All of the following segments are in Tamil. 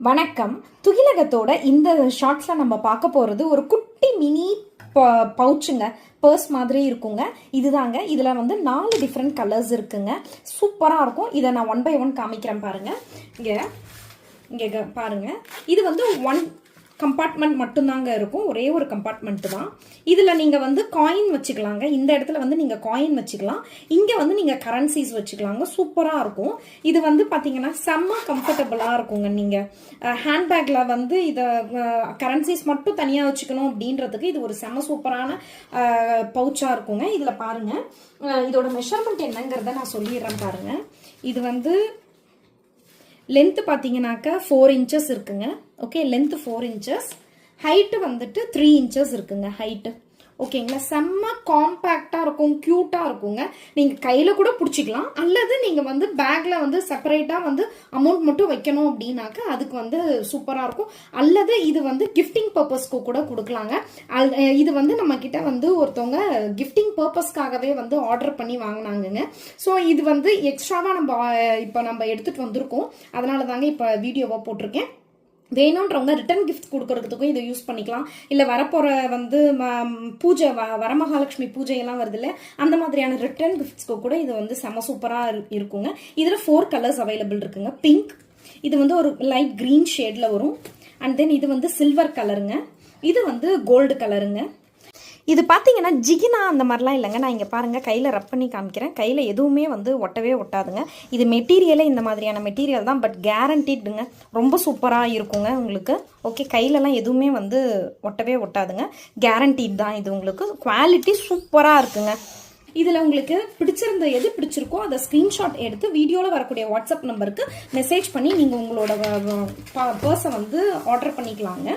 வணக்கம். துகிலகத்தோட இந்த ஷார்ட்ஸில் நம்ம பார்க்க போகிறது ஒரு குட்டி மினி பவுச்சுங்க, பர்ஸ் மாதிரி இருக்குங்க. இதுதாங்க. இதில் வந்து 4 டிஃப்ரெண்ட் கலர்ஸ் இருக்குங்க. சூப்பராக இருக்கும். இதை நான் 1 by 1 காமிக்கிறேன் பாருங்கள். இங்கே பாருங்கள். இது வந்து 1 கம்பார்ட்மெண்ட் மட்டும்தாங்க இருக்கும். ஒரே ஒரு கம்பார்ட்மெண்ட் தான். இதில் நீங்கள் வந்து காயின் வச்சுக்கலாங்க. இந்த இடத்துல வந்து நீங்கள் காயின் வச்சுக்கலாம். இங்கே வந்து நீங்கள் கரன்சிஸ் வச்சுக்கலாங்க. சூப்பராக இருக்கும். இது வந்து பார்த்தீங்கன்னா செம்ம கம்ஃபர்டபுளாக இருக்குங்க. நீங்கள் ஹேண்ட்பேக்கில் வந்து இதை கரன்சிஸ் மட்டும் தனியாக வச்சுக்கணும் அப்படின்றதுக்கு இது ஒரு செம்ம சூப்பரான பவுச்சாக இருக்குங்க. இதில் பாருங்கள், இதோட மெஷர்மெண்ட் என்னங்கிறத நான் சொல்லிடுறேன் பாருங்கள். இது வந்து லென்த்து பார்த்தீங்கன்னாக்கா 4 inches இருக்குங்க. ஓகே, லென்த்து 4 inches, ஹைட்டு வந்துட்டு 3 inches இருக்குங்க ஹைட்டு. ஓகேங்களா, செம்ம காம்பேக்டாக இருக்கும், க்யூட்டாக இருக்குங்க. நீங்கள் கையில் கூட பிடிச்சிக்கலாம், அல்லது நீங்கள் வந்து பேக்கில் வந்து செப்பரேட்டாக வந்து அமௌண்ட் மட்டும் வைக்கணும் அப்படின்னாக்கா அதுக்கு வந்து சூப்பராக இருக்கும். அல்லது இது வந்து கிஃப்டிங் பர்பஸ்க்கு கூட கொடுக்கலாங்க. இது வந்து நம்மக்கிட்ட வந்து ஒருத்தவங்க கிஃப்டிங் பர்பஸ்க்காகவே வந்து ஆர்டர் பண்ணி வாங்கினாங்கங்க. ஸோ இது வந்து எக்ஸ்ட்ராவாக இப்போ நம்ம எடுத்துகிட்டு வந்திருக்கோம். அதனால தாங்க இப்போ வீடியோவாக போட்டிருக்கேன். வேணுன்றவங்க ரிட்டன் கிஃப்ட் கொடுக்கறதுக்கும் இதை யூஸ் பண்ணிக்கலாம். இல்லை வரப்போகிற வந்து பூஜை வரமகாலட்சுமி பூஜையெல்லாம் வருது இல்லை, அந்த மாதிரியான ரிட்டன் கிஃப்ட்ஸ்க்கு கூட இது வந்து செம சூப்பராக இருக்குங்க. இதில் 4 கலர்ஸ் அவைலபிள் இருக்குங்க. பிங்க், இது வந்து ஒரு லைட் க்ரீன் ஷேடில் வரும். அண்ட் தென் இது வந்து சில்வர் கலருங்க. இது வந்து கோல்டு கலருங்க. இது பார்த்தீங்கன்னா ஜிகினா அந்த மாதிரிலாம் இல்லைங்க. நான் இங்கே பாருங்கள், கையில் ரப் பண்ணி காமிக்கிறேன். கையில் எதுவுமே வந்து ஒட்டவே ஒட்டாதுங்க. இது மெட்டீரியலே இந்த மாதிரியான மெட்டீரியல் தான், பட் கேரண்டீடுங்க. ரொம்ப சூப்பராக இருக்குங்க உங்களுக்கு. ஓகே, கையிலலாம் எதுவுமே வந்து ஒட்டவே ஒட்டாதுங்க. கேரண்டீட் தான் இது. உங்களுக்கு குவாலிட்டி சூப்பராக இருக்குங்க. இதில் உங்களுக்கு பிடிச்சிருந்த எது பிடிச்சிருக்கோ அதை ஸ்க்ரீன்ஷாட் எடுத்து வீடியோவில் வரக்கூடிய வாட்ஸ்அப் நம்பருக்கு மெசேஜ் பண்ணி நீங்கள் உங்களோட பர்ஸை வந்து ஆர்டர் பண்ணிக்கலாங்க.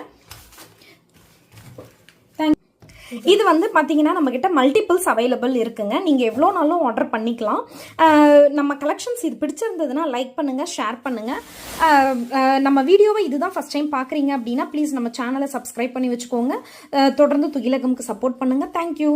இது வந்து பார்த்தீங்கன்னா நம்மக்கிட்ட மல்டிபிள்ஸ் அவைலபிள் இருக்குங்க. நீங்கள் எவ்வளோ நாளும் ஆர்டர் பண்ணிக்கலாம். நம்ம கலெக்ஷன்ஸ் இது பிடிச்சிருந்ததுன்னா லைக் பண்ணுங்கள், ஷேர் பண்ணுங்கள். நம்ம வீடியோவை இதுதான் ஃபஸ்ட் டைம் பார்க்குறீங்க அப்படின்னா ப்ளீஸ் நம்ம சேனலை சப்ஸ்கிரைப் பண்ணி வச்சுக்கோங்க. தொடர்ந்து துகிலகம்க்கு சப்போர்ட் பண்ணுங்கள். தேங்க்யூ.